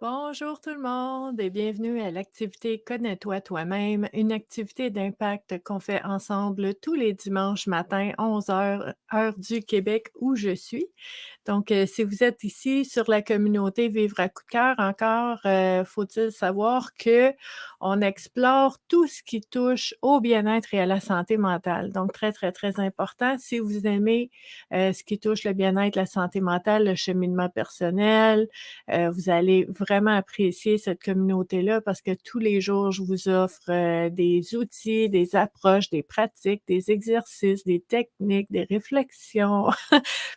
Bonjour tout le monde et bienvenue à l'activité Connais-toi toi-même, une activité d'impact qu'on fait ensemble tous les dimanches matin, 11 heures, heure du Québec où je suis. Donc, si vous êtes ici sur la communauté Vivre à coup de cœur, encore, faut-il savoir que on explore tout ce qui touche au bien-être et à la santé mentale. Donc très, très, très important. Si vous aimez, ce qui touche le bien-être, la santé mentale, le cheminement personnel, vous allez vraiment apprécier cette communauté-là parce que tous les jours, je vous offre, des outils, des approches, des pratiques, des exercices, des techniques, des réflexions,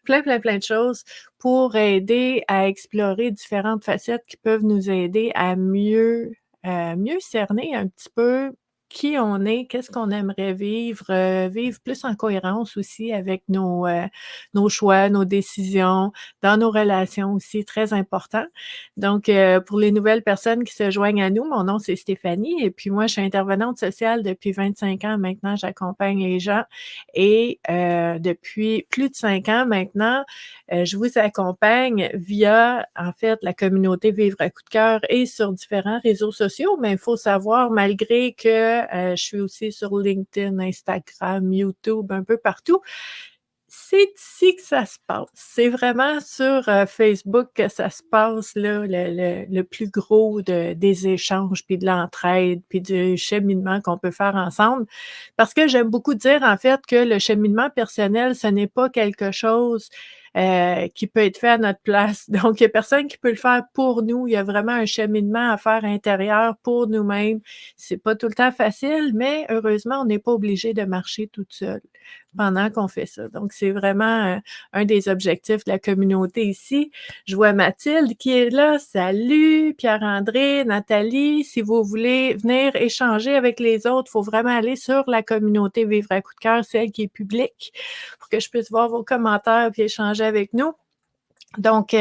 plein, plein, plein de choses pour aider à explorer différentes facettes qui peuvent nous aider à mieux cerner un petit peu qui on est, qu'est-ce qu'on aimerait vivre, vivre plus en cohérence aussi avec nos choix, nos décisions, dans nos relations aussi, très important. Donc, pour les nouvelles personnes qui se joignent à nous, mon nom c'est Stéphanie et puis moi je suis intervenante sociale depuis 25 ans maintenant, j'accompagne les gens et depuis plus de 5 ans maintenant, je vous accompagne via, en fait, la communauté Vivre à coup de cœur et sur différents réseaux sociaux, mais il faut savoir, malgré que je suis aussi sur LinkedIn, Instagram, YouTube, un peu partout, c'est ici que ça se passe. C'est vraiment sur, Facebook que ça se passe là, le plus gros des échanges, puis de l'entraide, puis du cheminement qu'on peut faire ensemble. Parce que j'aime beaucoup dire, en fait, que le cheminement personnel, ce n'est pas quelque chose, qui peut être fait à notre place. Donc il y a personne qui peut le faire pour nous. Il y a vraiment un cheminement à faire intérieur pour nous-mêmes. C'est pas tout le temps facile, mais heureusement, on n'est pas obligé de marcher toute seule pendant qu'on fait ça. Donc, c'est vraiment, un des objectifs de la communauté ici. Je vois Mathilde qui est là. Salut! Pierre-André, Nathalie. Si vous voulez venir échanger avec les autres, il faut vraiment aller sur la communauté Vivre à coup de cœur, celle qui est publique, pour que je puisse voir vos commentaires puis échanger avec nous. Donc,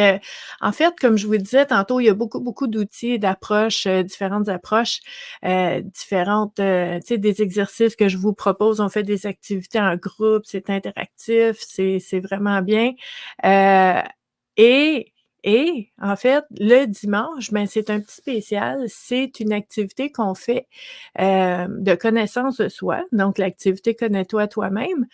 en fait, comme je vous disais tantôt, il y a beaucoup, beaucoup d'outils et d'approches, différentes approches, différentes, tu sais, des exercices que je vous propose. On fait des activités en groupe, c'est interactif, c'est vraiment bien. Euh, et en fait, le dimanche, ben, c'est un petit spécial. C'est une activité qu'on fait, de connaissance de soi, donc l'activité Connais-toi toi-même,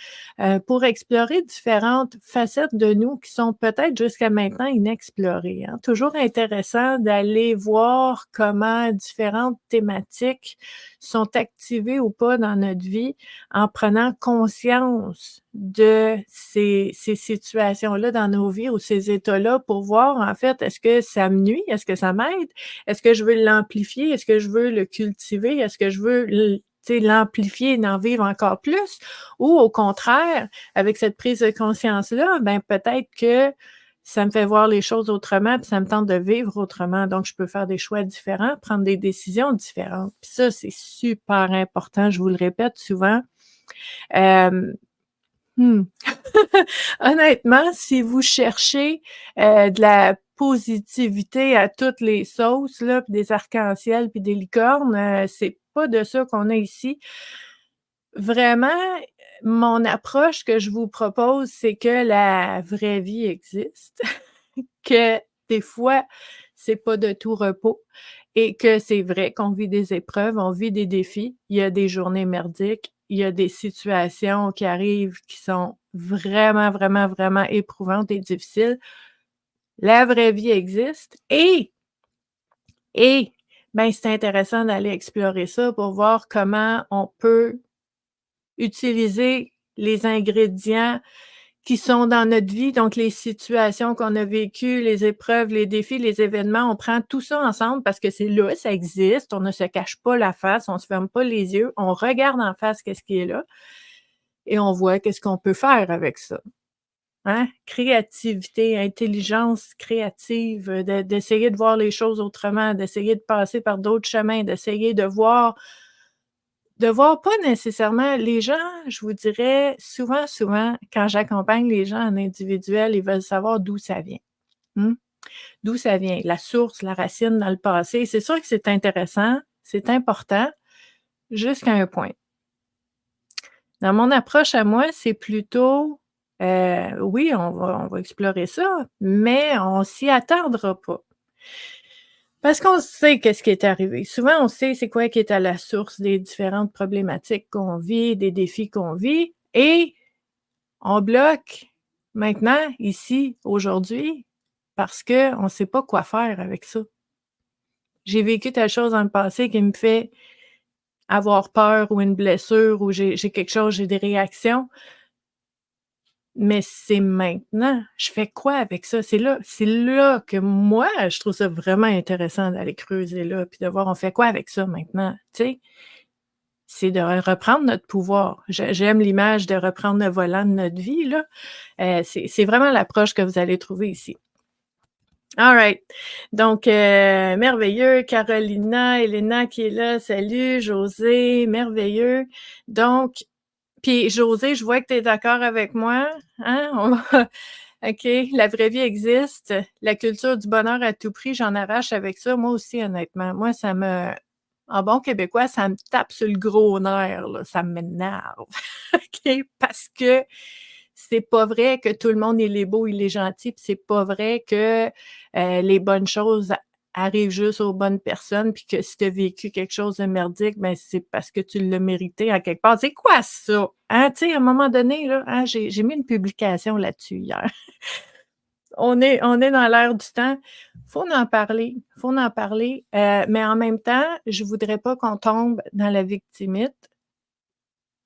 pour explorer différentes facettes de nous qui sont peut-être jusqu'à maintenant inexplorées, hein. Toujours intéressant d'aller voir comment différentes thématiques sont activées ou pas dans notre vie en prenant conscience de ces situations-là dans nos vies ou ces états-là pour voir, en fait, est-ce que ça me nuit? Est-ce que ça m'aide? Est-ce que je veux l'amplifier? Est-ce que je veux le cultiver? Est-ce que je veux l'amplifier et en vivre encore plus? Ou au contraire, avec cette prise de conscience-là, ben peut-être que ça me fait voir les choses autrement, puis ça me tente de vivre autrement. Donc, je peux faire des choix différents, prendre des décisions différentes. Puis ça, c'est super important, je vous le répète souvent. Euh, Hmm. Honnêtement, si vous cherchez, de la positivité à toutes les sauces là, puis des arcs-en-ciel, puis des licornes, c'est pas de ça qu'on a ici. Vraiment, mon approche que je vous propose, c'est que la vraie vie existe, que des fois, c'est pas de tout repos et que c'est vrai qu'on vit des épreuves, on vit des défis, il y a des journées merdiques, il y a des situations qui arrivent qui sont vraiment, vraiment, vraiment éprouvantes et difficiles. La vraie vie existe et ben, c'est intéressant d'aller explorer ça pour voir comment on peut utiliser les ingrédients qui sont dans notre vie, donc les situations qu'on a vécues, les épreuves, les défis, les événements, on prend tout ça ensemble parce que c'est là, ça existe, on ne se cache pas la face, on se ferme pas les yeux, on regarde en face qu'est-ce qui est là et on voit qu'est-ce qu'on peut faire avec ça. Hein? Créativité, intelligence créative, d'essayer de voir les choses autrement, d'essayer de passer par d'autres chemins, d'essayer de voir pas nécessairement les gens, je vous dirais, souvent, quand j'accompagne les gens en individuel, ils veulent savoir d'où ça vient. Mmh? D'où ça vient, la source, la racine dans le passé. C'est sûr que c'est intéressant, c'est important, jusqu'à un point. Dans mon approche à moi, c'est plutôt, oui, on va explorer ça, mais on s'y attardera pas. Parce qu'on sait qu'est-ce qui est arrivé. Souvent, on sait c'est quoi qui est à la source des différentes problématiques qu'on vit, des défis qu'on vit et on bloque maintenant, ici, aujourd'hui, parce qu'on ne sait pas quoi faire avec ça. J'ai vécu telle chose dans le passé qui me fait avoir peur ou une blessure ou j'ai quelque chose, j'ai des réactions, mais c'est maintenant. Je fais quoi avec ça? C'est là que moi, je trouve ça vraiment intéressant d'aller creuser là, puis de voir on fait quoi avec ça maintenant, tu sais? C'est de reprendre notre pouvoir. J'aime l'image de reprendre le volant de notre vie là, c'est vraiment l'approche que vous allez trouver ici. Alright. Donc, merveilleux, Carolina, Elena qui est là, salut, José, merveilleux. Donc, puis José, je vois que tu es d'accord avec moi, hein? OK, la vraie vie existe. La culture du bonheur à tout prix, j'en arrache avec ça, moi aussi, honnêtement. Moi, en bon québécois, ça me tape sur le gros nerf, là, ça m'énerve. OK? Parce que c'est pas vrai que tout le monde il est beau, il est gentil, puis c'est pas vrai que, les bonnes choses arrivent juste aux bonnes personnes, puis que si tu as vécu quelque chose de merdique, ben, c'est parce que tu l'as mérité à quelque part. C'est quoi ça? Hein, tu sais, à un moment donné, là, hein, j'ai mis une publication là-dessus hier. On est dans l'ère du temps. Faut en parler, mais en même temps, je voudrais pas qu'on tombe dans la victimite.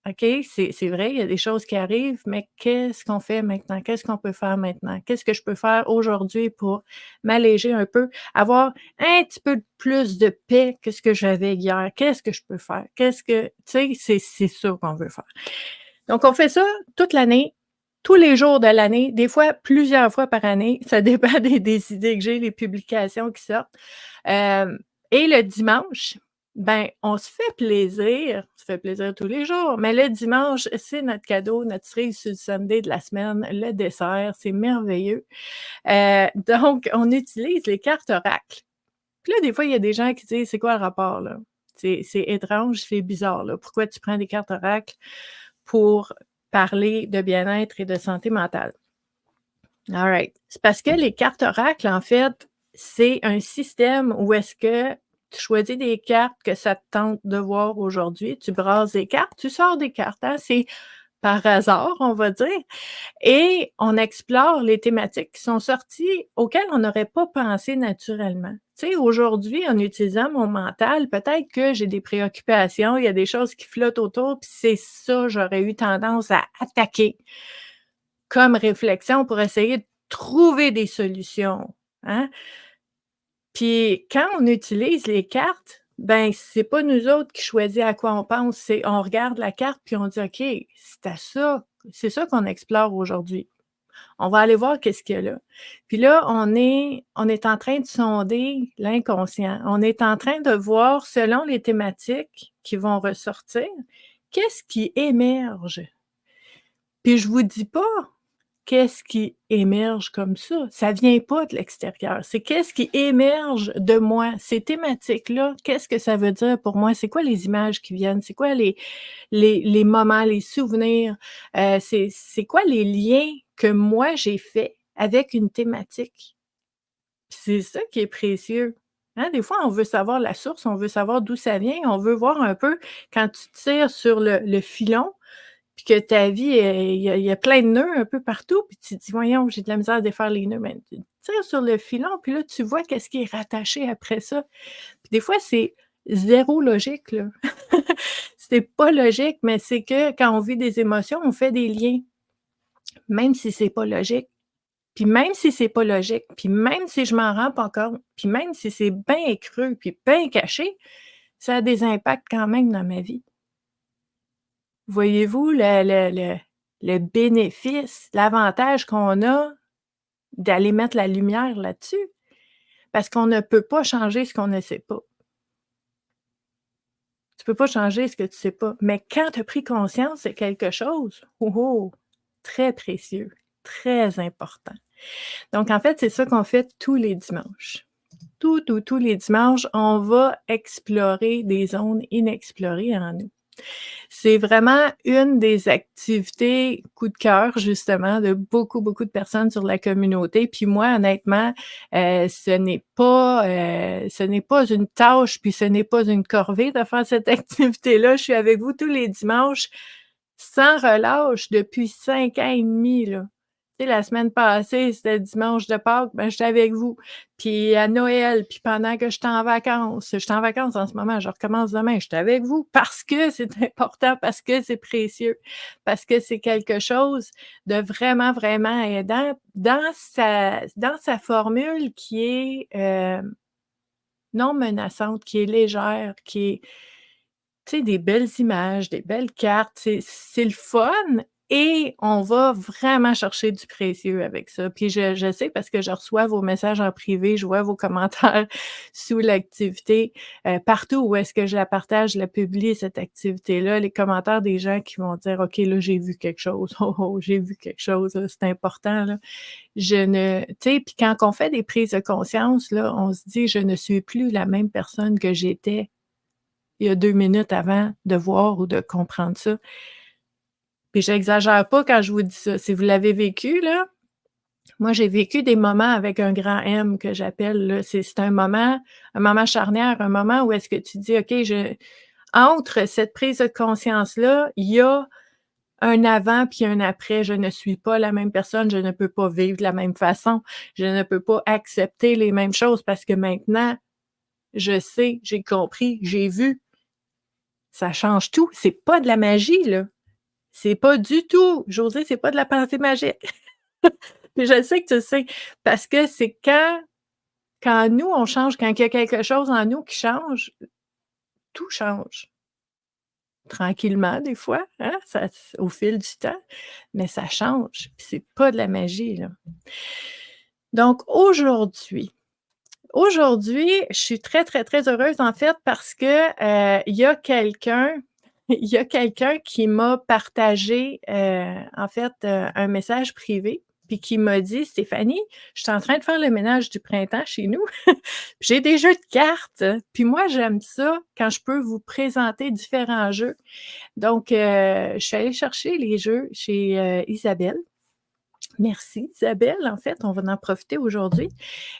OK, c'est vrai, il y a des choses qui arrivent, mais qu'est-ce qu'on fait maintenant? Qu'est-ce qu'on peut faire maintenant? Qu'est-ce que je peux faire aujourd'hui pour m'alléger un peu, avoir un petit peu plus de paix que ce que j'avais hier? Qu'est-ce que je peux faire? Qu'est-ce que tu sais, c'est ça qu'on veut faire. Donc on fait ça toute l'année, tous les jours de l'année, des fois plusieurs fois par année, ça dépend des idées que j'ai, les publications qui sortent. Et le dimanche, ben, on se fait plaisir tous les jours, mais le dimanche, c'est notre cadeau, notre cerise sur le sundae de la semaine, le dessert, c'est merveilleux. Donc on utilise les cartes oracles. Puis là, des fois, il y a des gens qui disent: «C'est quoi le rapport, là? C'est étrange, c'est bizarre, là. Pourquoi tu prends des cartes oracles pour parler de bien-être et de santé mentale?» All right. C'est parce que les cartes oracles, en fait, c'est un système où est-ce que tu choisis des cartes que ça te tente de voir aujourd'hui, tu brasses des cartes, tu sors des cartes, hein, c'est par hasard, on va dire, et on explore les thématiques qui sont sorties auxquelles on n'aurait pas pensé naturellement. Tu sais, aujourd'hui, en utilisant mon mental, peut-être que j'ai des préoccupations, il y a des choses qui flottent autour, puis c'est ça, j'aurais eu tendance à attaquer comme réflexion pour essayer de trouver des solutions, hein. Puis quand on utilise les cartes, ben, c'est pas nous autres qui choisit à quoi on pense, c'est on regarde la carte puis on dit: «OK, c'est ça qu'on explore aujourd'hui. On va aller voir qu'est-ce qu'il y a là». Puis là, on est en train de sonder l'inconscient. On est en train de voir selon les thématiques qui vont ressortir, qu'est-ce qui émerge? Puis je vous dis pas qu'est-ce qui émerge comme ça? Ça vient pas de l'extérieur, c'est qu'est-ce qui émerge de moi? Ces thématiques-là, qu'est-ce que ça veut dire pour moi? C'est quoi les images qui viennent? C'est quoi les moments, les souvenirs? C'est quoi les liens que moi j'ai faits avec une thématique? Puis c'est ça qui est précieux. Hein, des fois, on veut savoir la source, on veut savoir d'où ça vient, on veut voir un peu quand tu tires sur le filon, puis que ta vie, il y a plein de nœuds un peu partout, puis tu te dis: «Voyons, j'ai de la misère à défaire les nœuds». Ben, tu tires sur le filon, puis là, tu vois qu'est-ce qui est rattaché après ça. Puis des fois, c'est zéro logique, là. C'est pas logique, mais c'est que quand on vit des émotions, on fait des liens, même si c'est pas logique. Puis même si c'est pas logique, puis même si je m'en rends pas compte, puis même si c'est bien creux, puis bien caché, ça a des impacts quand même dans ma vie. Voyez-vous le bénéfice, l'avantage qu'on a d'aller mettre la lumière là-dessus? Parce qu'on ne peut pas changer ce qu'on ne sait pas. Tu peux pas changer ce que tu sais pas, mais quand tu as pris conscience de quelque chose, oh oh, très précieux, très important. Donc en fait, c'est ça qu'on fait tous les dimanches. Tous les dimanches, on va explorer des zones inexplorées en nous. C'est vraiment une des activités coup de cœur justement de beaucoup, beaucoup de personnes sur la communauté. Puis moi, honnêtement, ce n'est pas une tâche, puis ce n'est pas une corvée de faire cette activité-là. Je suis avec vous tous les dimanches sans relâche depuis 5 ans et demi, là. Tu sais, la semaine passée, c'était dimanche de Pâques, ben, j'étais avec vous. Puis à Noël, puis pendant que j'étais en vacances en ce moment, je recommence demain, j'étais avec vous parce que c'est important, parce que c'est précieux, parce que c'est quelque chose de vraiment, vraiment aidant dans sa formule qui est, non menaçante, qui est légère, qui est tu sais, des belles images, des belles cartes, c'est le fun et on va vraiment chercher du précieux avec ça. Puis je sais parce que je reçois vos messages en privé, je vois vos commentaires sous l'activité, partout où est-ce que je la partage, je la publie cette activité-là, les commentaires des gens qui vont dire: «OK, là, j'ai vu quelque chose. Oh, oh, j'ai vu quelque chose, là, c'est important, là». Je ne tu sais, puis quand on fait des prises de conscience, là, on se dit: «Je ne suis plus la même personne que j'étais il y a 2 minutes avant de voir ou de comprendre ça». Puis j'exagère pas quand je vous dis ça. Si vous l'avez vécu, là, moi, j'ai vécu des moments avec un grand M que j'appelle, là. C'est un moment charnière, un moment où est-ce que tu dis: «OK, je» entre cette prise de conscience-là, il y a un avant puis un après. Je ne suis pas la même personne, je ne peux pas vivre de la même façon, je ne peux pas accepter les mêmes choses parce que maintenant, je sais, j'ai compris, j'ai vu. Ça change tout. C'est pas de la magie, là. C'est pas du tout, Josée, c'est pas de la pensée magique. Puis je sais que tu le sais, parce que c'est quand nous, on change, quand il y a quelque chose en nous qui change, tout change. Tranquillement des fois, hein, ça au fil du temps, mais ça change, puis c'est pas de la magie, là. Donc aujourd'hui, je suis très, très, très heureuse en fait parce que, il y a quelqu'un il y a quelqu'un qui m'a partagé, en fait, un message privé, puis qui m'a dit: «Stéphanie, je suis en train de faire le ménage du printemps chez nous, j'ai des jeux de cartes, puis moi j'aime ça quand je peux vous présenter différents jeux». Donc, je suis allée chercher les jeux chez, Isabelle. Merci Isabelle, en fait, on va en profiter aujourd'hui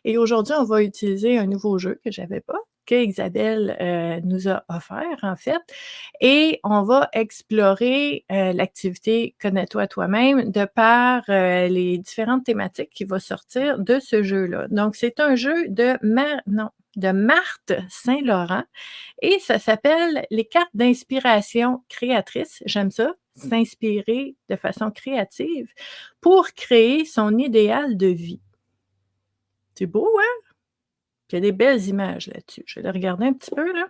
et aujourd'hui, on va utiliser un nouveau jeu que j'avais pas, que Isabelle, nous a offert, en fait et on va explorer, l'activité «Connais-toi toi-même» de par, les différentes thématiques qui vont sortir de ce jeu-là. Donc c'est un jeu de Marthe Saint-Laurent et ça s'appelle «Les cartes d'inspiration créatrice». J'aime ça, s'inspirer de façon créative pour créer son idéal de vie. C'est beau, hein? Puis il y a des belles images là-dessus. Je vais les regarder un petit peu, là.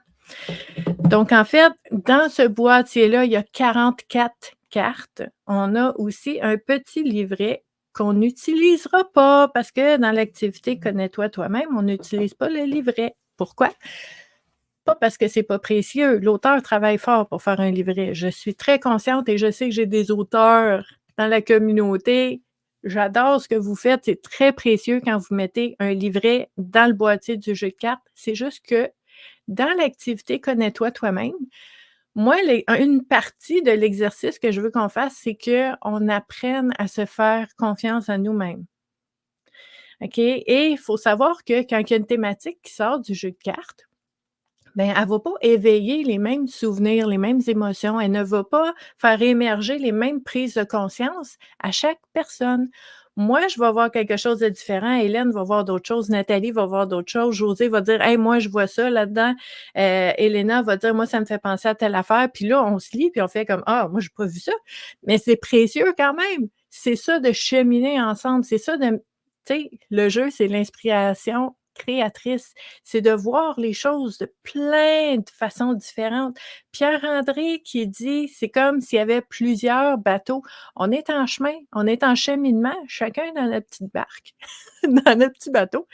Donc en fait, dans ce boîtier-là, il y a 44 cartes. On a aussi un petit livret qu'on n'utilisera pas parce que dans l'activité «Connais-toi toi-même», on n'utilise pas le livret. Pourquoi? Pas parce que c'est pas précieux. L'auteur travaille fort pour faire un livret. Je suis très consciente et je sais que j'ai des auteurs dans la communauté. J'adore ce que vous faites. C'est très précieux quand vous mettez un livret dans le boîtier du jeu de cartes. C'est juste que dans l'activité «Connais-toi toi-même», moi, une partie de l'exercice que je veux qu'on fasse, c'est qu'on apprenne à se faire confiance à nous-mêmes. OK? Et il faut savoir que quand il y a une thématique qui sort du jeu de cartes, ben, elle va pas éveiller les mêmes souvenirs, les mêmes émotions. Elle ne va pas faire émerger les mêmes prises de conscience à chaque personne. Moi, je vais voir quelque chose de différent. Hélène va voir d'autres choses. Nathalie va voir d'autres choses. Josée va dire: «Hey, moi, je vois ça là-dedans». Elena va dire: «Moi, ça me fait penser à telle affaire». Puis là, on se lit, puis on fait comme: «Ah, moi, j'ai pas vu ça». Mais c'est précieux quand même. C'est ça de cheminer ensemble. C'est ça de tu sais, le jeu, c'est l'inspiration créatrice. C'est de voir les choses de plein de façons différentes. Pierre-André qui dit: «C'est comme s'il y avait plusieurs bateaux». On est en chemin, on est en cheminement, chacun dans notre petite barque, dans notre petit bateau.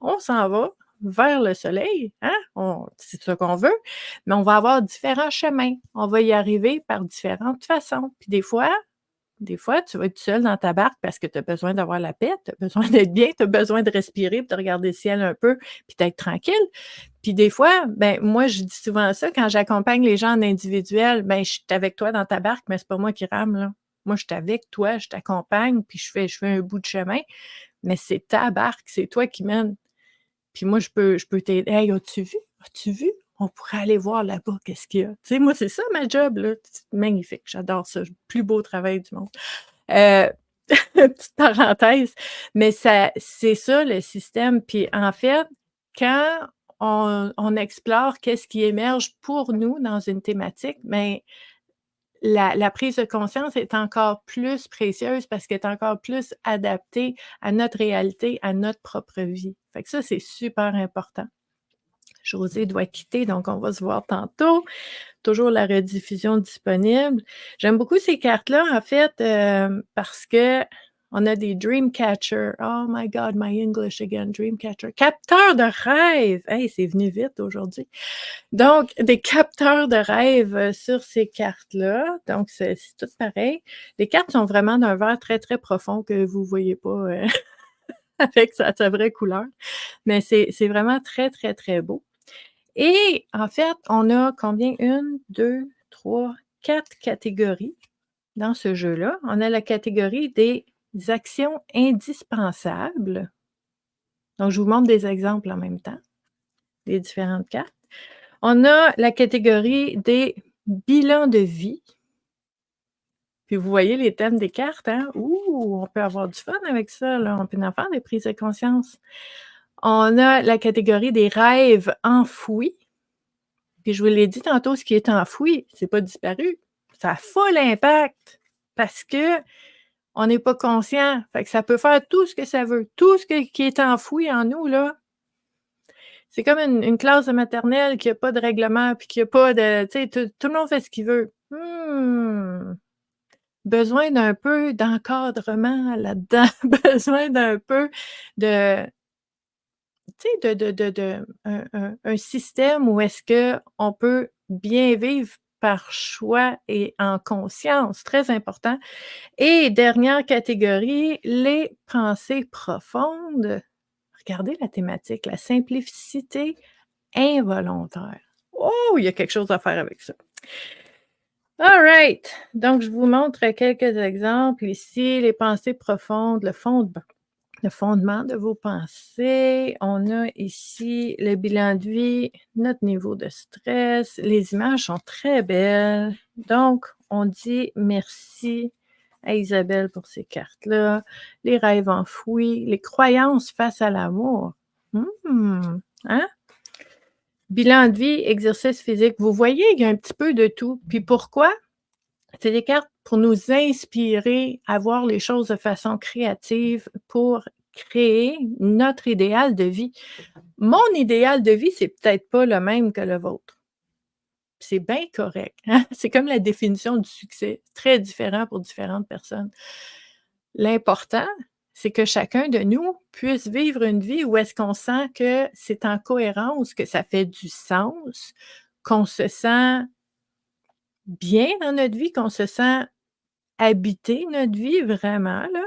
On s'en va vers le soleil, hein? C'est ça qu'on veut, mais on va avoir différents chemins. On va y arriver par différentes façons. Puis des fois, tu vas être seul dans ta barque parce que tu as besoin d'avoir la paix, tu as besoin d'être bien, tu as besoin de respirer, puis de regarder le ciel un peu, puis d'être tranquille. Puis des fois, ben, moi, je dis souvent ça quand j'accompagne les gens en individuel, ben, je suis avec toi dans ta barque, mais c'est pas moi qui rame, là. Moi, je suis avec toi, je t'accompagne, puis je fais un bout de chemin, mais c'est ta barque, c'est toi qui mènes. Puis moi, je peux t'aider: «Hey, as-tu vu? As-tu vu? On pourrait aller voir là-bas, qu'est-ce qu'il y a?» Tu sais, moi, c'est ça ma job, là. C'est magnifique, j'adore ça, plus beau travail du monde. Heu, petite parenthèse, mais ça c'est ça le système. Puis en fait, quand on explore qu'est-ce qui émerge pour nous dans une thématique, ben, la prise de conscience est encore plus précieuse parce qu'elle est encore plus adaptée à notre réalité, à notre propre vie. Fait que ça, c'est super important. Josée doit quitter, donc on va se voir tantôt. Toujours la rediffusion disponible. J'aime beaucoup ces cartes-là, en fait, parce qu'on a des dream catchers. Oh my God, my English again, dream catcher. Capteurs de rêves! Hey, c'est venu vite aujourd'hui. Donc, des capteurs de rêves, sur ces cartes-là. Donc, c'est tout pareil. Les cartes sont vraiment d'un vert très, très profond que vous voyez pas, avec sa vraie couleur. Mais c'est vraiment très, très, très beau. Et en fait, on a combien? Une, 2, 3, 4 catégories dans ce jeu-là. On a la catégorie des actions indispensables. Donc, je vous montre des exemples en même temps, des différentes cartes. On a la catégorie des bilans de vie. Puis vous voyez les thèmes des cartes, hein? Ouh, on peut avoir du fun avec ça, là. On peut en faire des prises de conscience. On a la catégorie des rêves enfouis. Puis je vous l'ai dit tantôt, ce qui est enfoui, c'est pas disparu. Ça a full impact parce qu'on n'est pas conscient. Fait que ça peut faire tout ce que ça veut. Tout ce qui est enfoui en nous, là, c'est comme une classe de maternelle qui a pas de règlement puis qui a pas de, tu sais, tout le monde fait ce qu'il veut. Besoin d'un peu d'encadrement là-dedans, besoin d'un peu de, tu sais, de un système où est-ce qu'on peut bien vivre par choix et en conscience, très important. Et dernière catégorie, les pensées profondes. Regardez la thématique, la simplicité involontaire. Oh, il y a quelque chose à faire avec ça. All right. Donc, je vous montre quelques exemples ici. Les pensées profondes, le fondement de vos pensées. On a ici le bilan de vie, notre niveau de stress. Les images sont très belles. Donc, on dit merci à Isabelle pour ces cartes-là. Les rêves enfouis, les croyances face à l'amour. Hein? Bilan de vie, exercice physique. Vous voyez, il y a un petit peu de tout. Puis pourquoi? C'est des cartes pour nous inspirer à voir les choses de façon créative, pour créer notre idéal de vie. Mon idéal de vie, c'est peut-être pas le même que le vôtre. C'est bien correct, hein? C'est comme la définition du succès, très différent pour différentes personnes. L'important, c'est que chacun de nous puisse vivre une vie où est-ce qu'on sent que c'est en cohérence, que ça fait du sens, qu'on se sent bien dans notre vie, qu'on se sent habiter notre vie vraiment là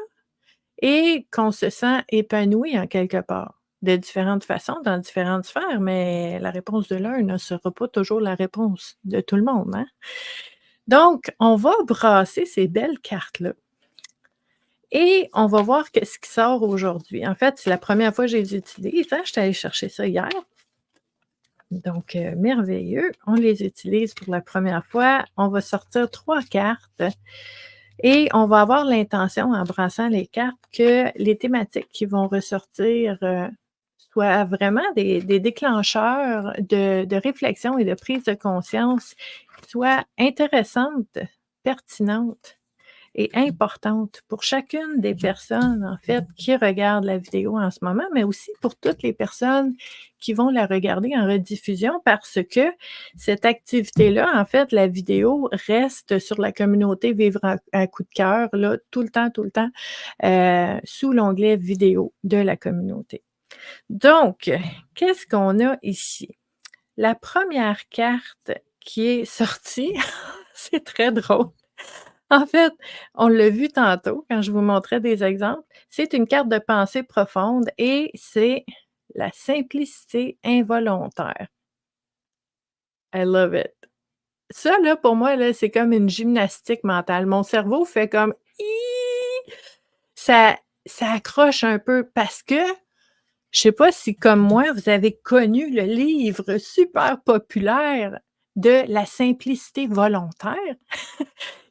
et qu'on se sent épanoui en quelque part, de différentes façons, dans différentes sphères, mais la réponse de l'un ne sera pas toujours la réponse de tout le monde, hein? Donc, on va brasser ces belles cartes-là et on va voir qu'est-ce qui sort aujourd'hui. En fait, c'est la première fois que je les utilise, hein, j'étais allée chercher ça hier. Donc, merveilleux. On les utilise pour la première fois. On va sortir 3 cartes. Et on va avoir l'intention, en brassant les cartes, que les thématiques qui vont ressortir, soient vraiment des déclencheurs de réflexion et de prise de conscience qui soient intéressantes, pertinentes et importante pour chacune des personnes, en fait, qui regardent la vidéo en ce moment, mais aussi pour toutes les personnes qui vont la regarder en rediffusion parce que cette activité-là, en fait, la vidéo reste sur la communauté Vivre à coup de cœur, là, tout le temps, sous l'onglet vidéo de la communauté. Donc, qu'est-ce qu'on a ici? La première carte qui est sortie, c'est très drôle. En fait, on l'a vu tantôt quand je vous montrais des exemples, c'est une carte de pensée profonde et c'est la simplicité involontaire. I love it. Ça là, pour moi là, c'est comme une gymnastique mentale. Mon cerveau fait comme: «Hi!» Ça ça accroche un peu parce que je sais pas si, comme moi, vous avez connu le livre super populaire de La simplicité volontaire,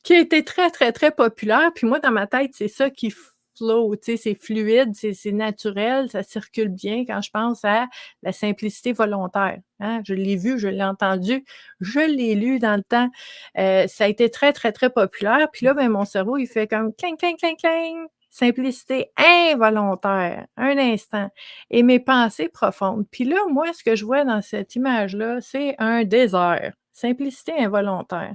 qui a été très, très, très populaire. Puis moi, dans ma tête, c'est ça qui flow, tu sais, c'est fluide, c'est naturel, ça circule bien quand je pense à la simplicité volontaire, hein. Je l'ai vu, je l'ai entendu, je l'ai lu dans le temps. Ça a été très, très, très populaire. Puis là, ben, mon cerveau, il fait comme cling, cling, cling, cling, simplicité involontaire, un instant et mes pensées profondes. Puis là, moi, ce que je vois dans cette image-là, c'est un désert, simplicité involontaire.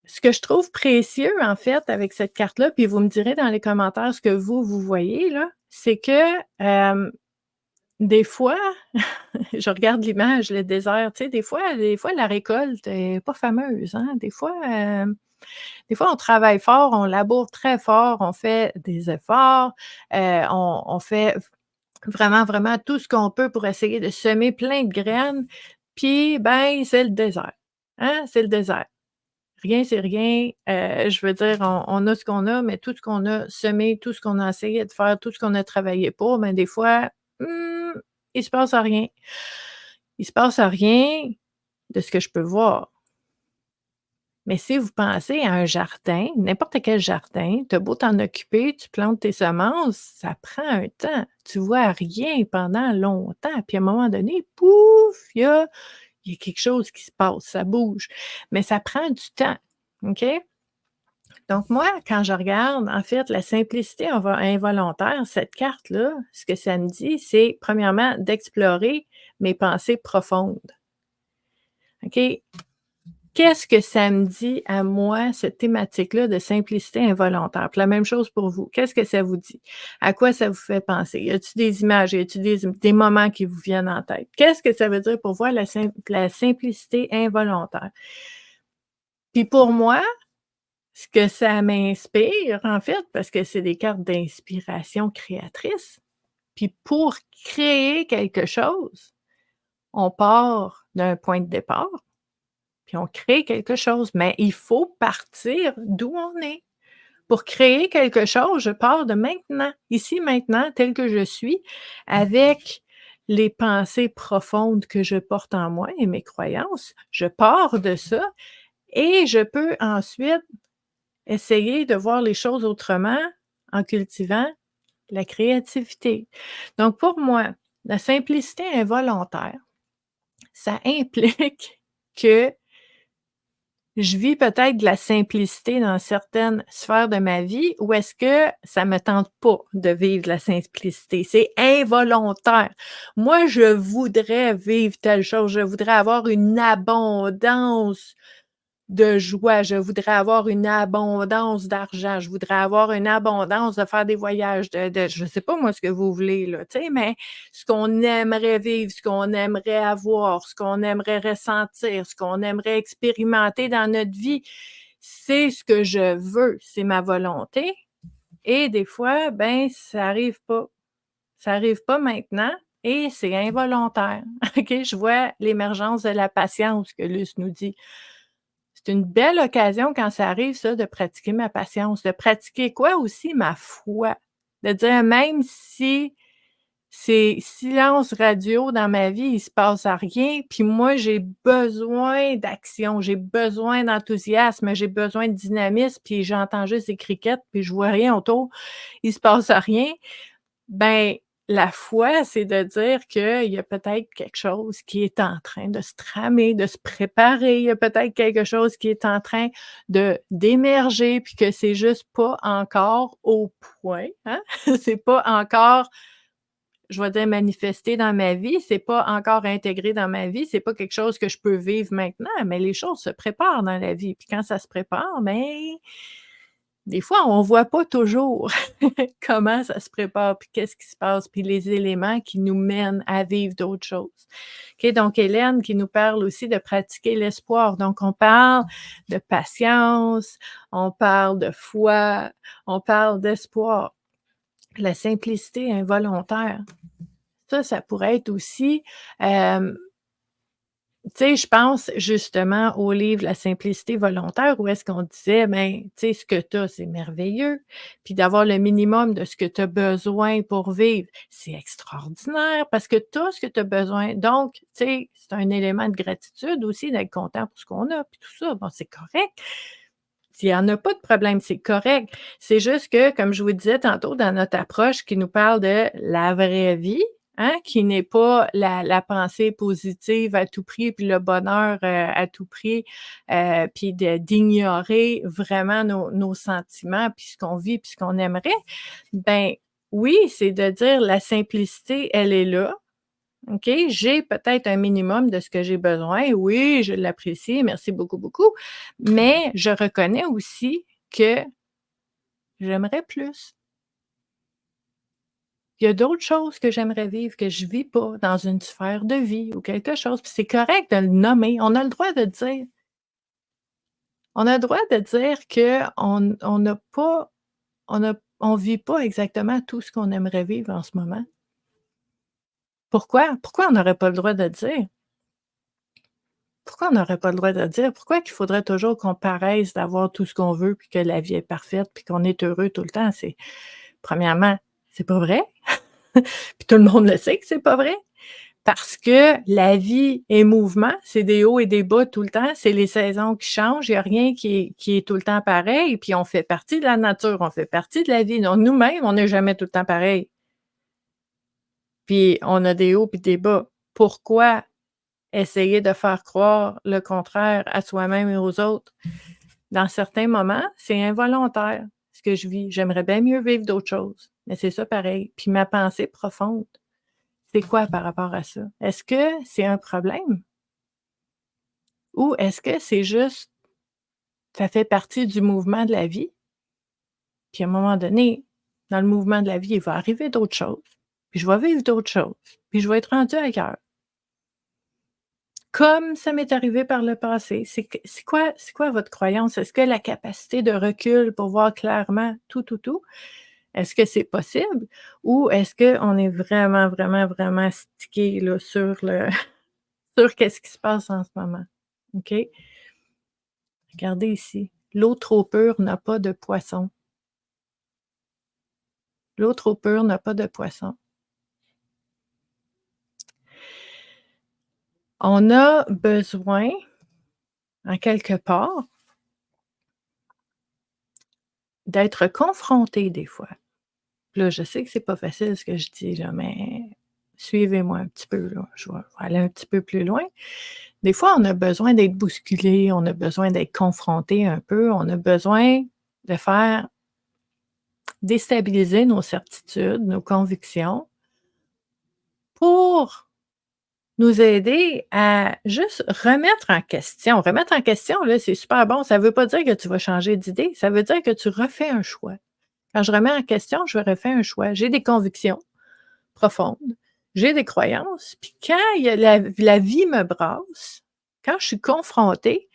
Ce que je trouve précieux, en fait, avec cette carte-là, puis vous me direz dans les commentaires ce que vous voyez là, c'est que, des fois, je regarde l'image, le désert, tu sais, des fois la récolte est pas fameuse, hein. Des fois on travaille fort, on laboure très fort, on fait des efforts, on fait vraiment, vraiment tout ce qu'on peut pour essayer de semer plein de graines, puis, ben, c'est le désert, hein, c'est le désert. Rien, c'est rien. Je veux dire, on a ce qu'on a, mais tout ce qu'on a semé, tout ce qu'on a essayé de faire, tout ce qu'on a travaillé pour, ben, des fois, il se passe rien. Il se passe rien de ce que je peux voir. Mais si vous pensez à un jardin, n'importe quel jardin, tu as beau t'en occuper, tu plantes tes semences, ça prend un temps. Tu vois rien pendant longtemps, puis à un moment donné, pouf, il y a quelque chose qui se passe, ça bouge. Mais ça prend du temps, OK? Donc moi, quand je regarde, en fait, la simplicité involontaire, cette carte-là, ce que ça me dit, c'est premièrement d'explorer mes pensées profondes. OK? Qu'est-ce que ça me dit à moi, cette thématique-là de simplicité involontaire? Puis la même chose pour vous. Qu'est-ce que ça vous dit? À quoi ça vous fait penser? Y a-t-il des images? Y a-t-il des moments qui vous viennent en tête? Qu'est-ce que ça veut dire pour vous la simplicité involontaire? Puis pour moi, ce que ça m'inspire, en fait, parce que c'est des cartes d'inspiration créatrice, puis pour créer quelque chose, on part d'un point de départ, puis on crée quelque chose, mais il faut partir d'où on est. Pour créer quelque chose, je pars de maintenant, ici, maintenant, tel que je suis, avec les pensées profondes que je porte en moi et mes croyances. Je pars de ça et je peux ensuite essayer de voir les choses autrement en cultivant la créativité. Donc pour moi, la simplicité involontaire, ça implique que je vis peut-être de la simplicité dans certaines sphères de ma vie ou est-ce que ça me tente pas de vivre de la simplicité? C'est involontaire. Moi, je voudrais vivre telle chose, je voudrais avoir une abondance de joie, je voudrais avoir une abondance d'argent, je voudrais avoir une abondance de faire des voyages, de je sais pas moi ce que vous voulez là, tu sais, mais ce qu'on aimerait vivre, ce qu'on aimerait avoir, ce qu'on aimerait ressentir, ce qu'on aimerait expérimenter dans notre vie, c'est ce que je veux, c'est ma volonté et des fois, ben, ça arrive pas. Ça arrive pas maintenant et c'est involontaire. OK? Je vois l'émergence de la patience que Luce nous dit. C'est une belle occasion quand ça arrive ça, de pratiquer ma patience, de pratiquer quoi aussi? Ma foi. De dire même si c'est silence radio dans ma vie, il se passe rien, puis moi j'ai besoin d'action, j'ai besoin d'enthousiasme, j'ai besoin de dynamisme, puis j'entends juste des criquettes, puis je vois rien autour, il se passe rien. Ben, la foi, c'est de dire qu'il y a peut-être quelque chose qui est en train de se tramer, de se préparer. Il y a peut-être quelque chose qui est en train de d'émerger, puis que c'est juste pas encore au point, hein? C'est pas encore, je vais dire, manifesté dans ma vie, c'est pas encore intégré dans ma vie, c'est pas quelque chose que je peux vivre maintenant, mais les choses se préparent dans la vie. Puis quand ça se prépare, ben des fois, on voit pas toujours comment ça se prépare, puis qu'est-ce qui se passe, puis les éléments qui nous mènent à vivre d'autres choses. OK, donc Hélène qui nous parle aussi de pratiquer l'espoir. Donc on parle de patience, on parle de foi, on parle d'espoir. La simplicité involontaire, ça pourrait être aussi, hem, tu sais, je pense justement au livre «La simplicité volontaire» où est-ce qu'on disait, ben, tu sais, ce que tu as, c'est merveilleux, puis d'avoir le minimum de ce que tu as besoin pour vivre, c'est extraordinaire parce que tu as ce que tu as besoin. Donc, tu sais, c'est un élément de gratitude aussi d'être content pour ce qu'on a, puis tout ça. Bon, c'est correct. Il y en a pas de problème, c'est correct. C'est juste que, comme je vous disais tantôt dans notre approche qui nous parle de la vraie vie, hein, qui n'est pas la pensée positive à tout prix, puis le bonheur, à tout prix, puis d'ignorer vraiment nos sentiments, puis ce qu'on vit, puis ce qu'on aimerait. Ben, oui, c'est de dire la simplicité, elle est là. OK, j'ai peut-être un minimum de ce que j'ai besoin. Oui, je l'apprécie, merci beaucoup, beaucoup. Mais je reconnais aussi que j'aimerais plus. Il y a d'autres choses que j'aimerais vivre que je vis pas dans une sphère de vie ou quelque chose. Puis c'est correct de le nommer. On a le droit de dire. On a le droit de dire qu'on n'a pas, on vit pas exactement tout ce qu'on aimerait vivre en ce moment. Pourquoi? Pourquoi on n'aurait pas le droit de le dire? Pourquoi on n'aurait pas le droit de le dire? Pourquoi qu'il faudrait toujours qu'on paraisse d'avoir tout ce qu'on veut, puis que la vie est parfaite, puis qu'on est heureux tout le temps? C'est premièrement, c'est pas vrai, puis tout le monde le sait que c'est pas vrai, parce que la vie est mouvement, c'est des hauts et des bas tout le temps, c'est les saisons qui changent, il y a rien qui est tout le temps pareil, puis on fait partie de la nature, on fait partie de la vie. Donc nous-mêmes, on n'est jamais tout le temps pareil, puis on a des hauts puis des bas. Pourquoi essayer de faire croire le contraire à soi-même et aux autres? Dans certains moments, c'est involontaire, ce que je vis. J'aimerais bien mieux vivre d'autres choses, mais c'est ça pareil. Puis ma pensée profonde, c'est quoi par rapport à ça? Est-ce que c'est un problème? Ou est-ce que c'est juste ça fait partie du mouvement de la vie? Puis à un moment donné, dans le mouvement de la vie, il va arriver d'autres choses, puis je vais vivre d'autres choses, puis je vais être rendue ailleurs. Comme ça m'est arrivé par le passé. C'est quoi votre croyance? Est-ce que la capacité de recul pour voir clairement tout, est-ce que c'est possible? Ou est-ce qu'on est vraiment, vraiment, vraiment stické là, sur le sur qu'est-ce qui se passe en ce moment? OK? Regardez ici. L'eau trop pure n'a pas de poisson. L'eau trop pure n'a pas de poisson. On a besoin, en quelque part, d'être confronté des fois. Là, je sais que c'est pas facile ce que je dis là, mais suivez-moi un petit peu là, je vais aller un petit peu plus loin. Des fois, on a besoin d'être bousculé, on a besoin d'être confronté un peu, on a besoin de faire déstabiliser nos certitudes, nos convictions pour nous aider à juste remettre en question. Remettre en question, là, c'est super bon. Ça veut pas dire que tu vas changer d'idée, ça veut dire que tu refais un choix. Quand je remets en question, je refais un choix. J'ai des convictions profondes, j'ai des croyances, puis quand il y a la vie me brasse, quand je suis confrontée,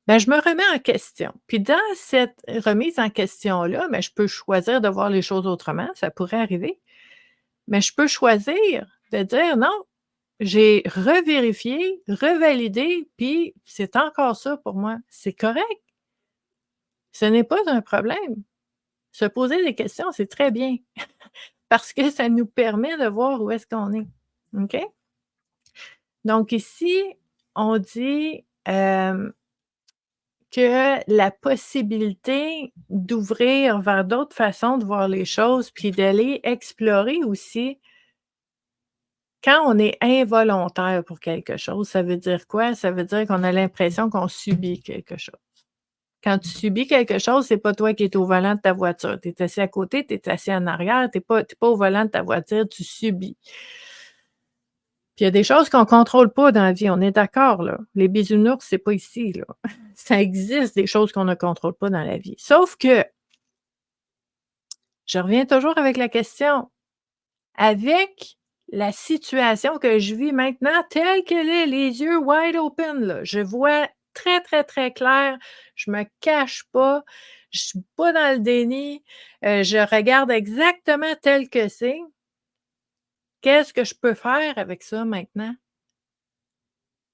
ben, je me remets en question. Puis dans cette remise en question-là, ben, je peux choisir de voir les choses autrement, ça pourrait arriver, mais je peux choisir de dire: «Non, j'ai revérifié, revalidé, puis c'est encore ça pour moi». C'est correct, ce n'est pas un problème. Se poser des questions, c'est très bien parce que ça nous permet de voir où est-ce qu'on est. OK? Donc ici, on dit, que la possibilité d'ouvrir vers d'autres façons de voir les choses, puis d'aller explorer aussi quand on est involontaire pour quelque chose, ça veut dire quoi? Ça veut dire qu'on a l'impression qu'on subit quelque chose. Quand tu subis quelque chose, c'est pas toi qui es au volant de ta voiture. Tu es assis à côté, tu es assis en arrière, tu es pas au volant de ta voiture, tu subis. Puis il y a des choses qu'on contrôle pas dans la vie, on est d'accord, là. Les bisounours, c'est pas ici, là. Ça existe des choses qu'on ne contrôle pas dans la vie. Sauf que, je reviens toujours avec la question, avec la situation que je vis maintenant telle qu'elle est, les yeux wide open, là, je vois très, très, très clair. Je me cache pas, je suis pas dans le déni, je regarde exactement tel que c'est. Qu'est-ce que je peux faire avec ça maintenant?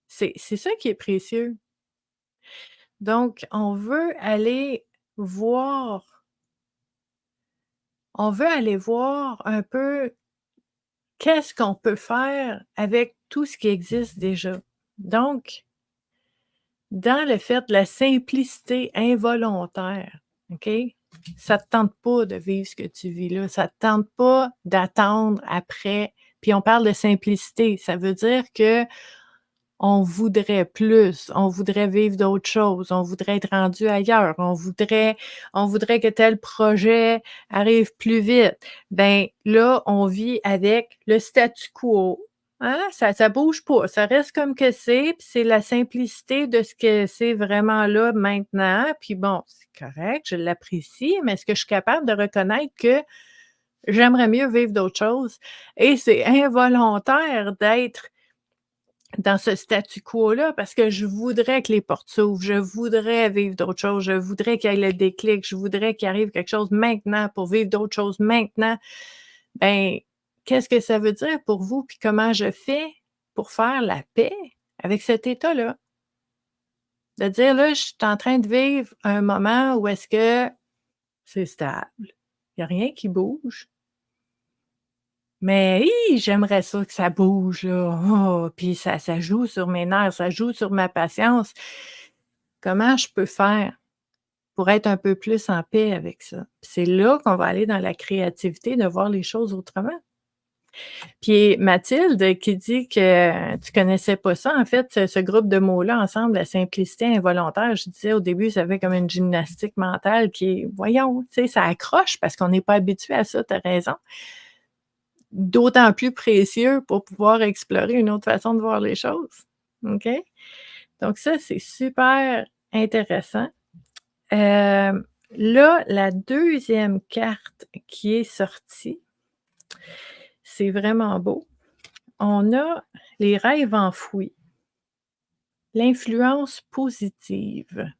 C'est ça qui est précieux. Donc voir on veut aller voir un peu qu'est-ce qu'on peut faire avec tout ce qui existe déjà. Donc, dans le fait de la simplicité involontaire, OK? Ça te tente pas de vivre ce que tu vis là, ça te tente pas d'attendre après. Puis on parle de simplicité, ça veut dire que on voudrait plus, on voudrait vivre d'autres choses, on voudrait être rendu ailleurs, on voudrait que tel projet arrive plus vite. Ben là, on vit avec le statu quo, hein, ça bouge pas, ça reste comme que c'est, puis c'est la simplicité de ce que c'est vraiment là maintenant, puis bon, c'est correct, je l'apprécie, mais est-ce que je suis capable de reconnaître que j'aimerais mieux vivre d'autres choses? Et c'est involontaire d'être dans ce statu quo-là, parce que je voudrais que les portes s'ouvrent, je voudrais vivre d'autres choses, je voudrais qu'il y ait le déclic, je voudrais qu'il arrive quelque chose maintenant pour vivre d'autres choses maintenant. Ben, qu'est-ce que ça veut dire pour vous? Puis comment je fais pour faire la paix avec cet état-là? De dire là, je suis en train de vivre un moment où est-ce que c'est stable, il y a rien qui bouge. Mais hi, j'aimerais ça que ça bouge là. Oh, puis ça joue sur mes nerfs, ça joue sur ma patience. Comment je peux faire pour être un peu plus en paix avec ça? Puis c'est là qu'on va aller dans la créativité de voir les choses autrement. Puis Mathilde qui dit que tu connaissais pas ça, en fait, ce groupe de mots-là ensemble, la simplicité involontaire, je disais au début, ça fait comme une gymnastique mentale qui est voyons, tu sais, ça accroche parce qu'on n'est pas habitué à ça, tu as raison. D'autant plus précieux pour pouvoir explorer une autre façon de voir les choses. OK? Donc ça, c'est super intéressant. Là, la deuxième carte qui est sortie, c'est vraiment beau. On a les rêves enfouis, l'influence positive.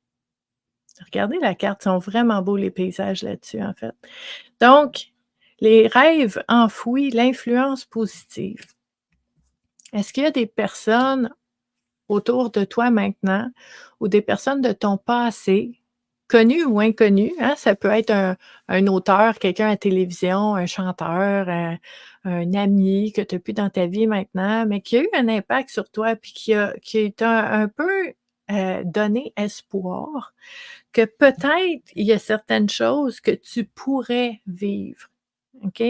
Regardez la carte, ils sont vraiment beaux les paysages là-dessus, en fait. Donc, les rêves enfouis, l'influence positive. Est-ce qu'il y a des personnes autour de toi maintenant ou des personnes de ton passé, connues ou inconnues, hein, ça peut être un auteur, quelqu'un à la télévision, un chanteur, un ami que tu as plus dans ta vie maintenant, mais qui a eu un impact sur toi puis qui t'a un peu, donné espoir que peut-être il y a certaines choses que tu pourrais vivre, OK?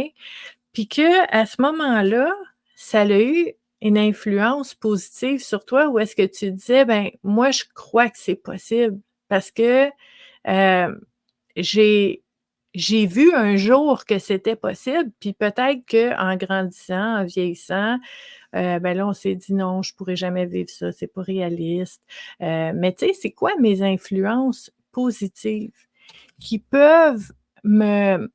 Puis qu'à ce moment-là, ça a eu une influence positive sur toi ou est-ce que tu disais: «Ben, moi, je crois que c'est possible parce que, hem, j'ai j'ai vu un jour que c'était possible, puis peut-être qu'en grandissant, en vieillissant, ben, là, on s'est dit: "Non, je pourrais jamais vivre ça, c'est pas réaliste"». Mais tu sais, c'est quoi mes influences positives qui peuvent me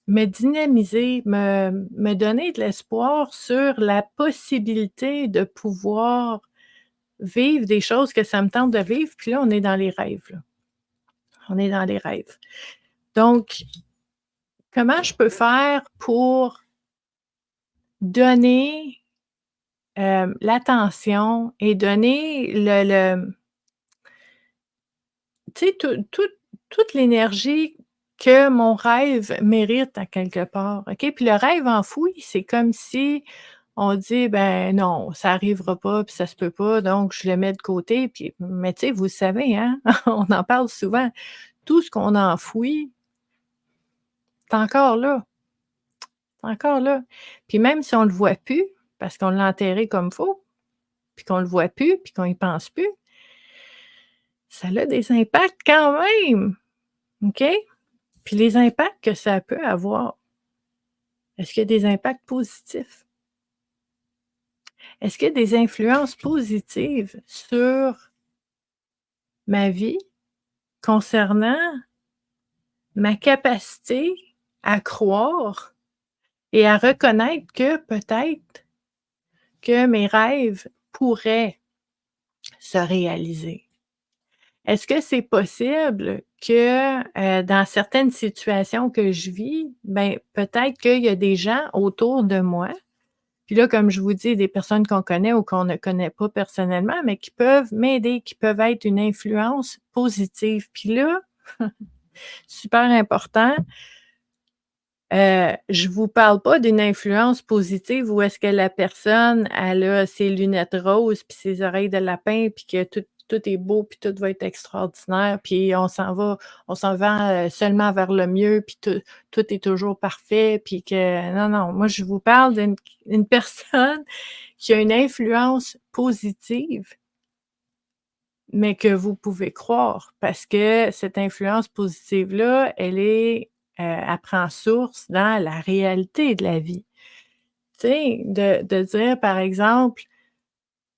me dynamiser, me donner de l'espoir sur la possibilité de pouvoir vivre des choses que ça me tente de vivre, puis là, on est dans les rêves, là. On est dans les rêves. Donc, comment je peux faire pour donner, l'attention et donner le tu sais, toute l'énergie que mon rêve mérite à quelque part, OK? Puis le rêve enfoui, c'est comme si on dit: «Ben non, ça arrivera pas, puis ça se peut pas, donc je le mets de côté», puis mais tu sais, vous savez, hein, on en parle souvent, tout ce qu'on enfouit, c'est encore là, c'est encore là. Puis même si on le voit plus, parce qu'on l'a enterré comme faut, puis qu'on le voit plus, puis qu'on y pense plus, ça a des impacts quand même, OK? Puis les impacts que ça peut avoir, est-ce qu'il y a des impacts positifs? Est-ce qu'il y a des influences positives sur ma vie concernant ma capacité à croire et à reconnaître que peut-être que mes rêves pourraient se réaliser? Est-ce que c'est possible que, dans certaines situations que je vis, ben, peut-être qu'il y a des gens autour de moi, puis là, comme je vous dis, des personnes qu'on connaît ou qu'on ne connaît pas personnellement, mais qui peuvent m'aider, qui peuvent être une influence positive. Puis là, super important, je vous parle pas d'une influence positive où est-ce que la personne, elle a ses lunettes roses, puis ses oreilles de lapin, puis que tout est beau, puis tout va être extraordinaire, puis on s'en va, seulement vers le mieux, puis tout est toujours parfait, puis que non, non, moi je vous parle d'une personne qui a une influence positive, mais que vous pouvez croire parce que cette influence positive-là, elle prend source dans la réalité de la vie. Tu sais, de dire, par exemple: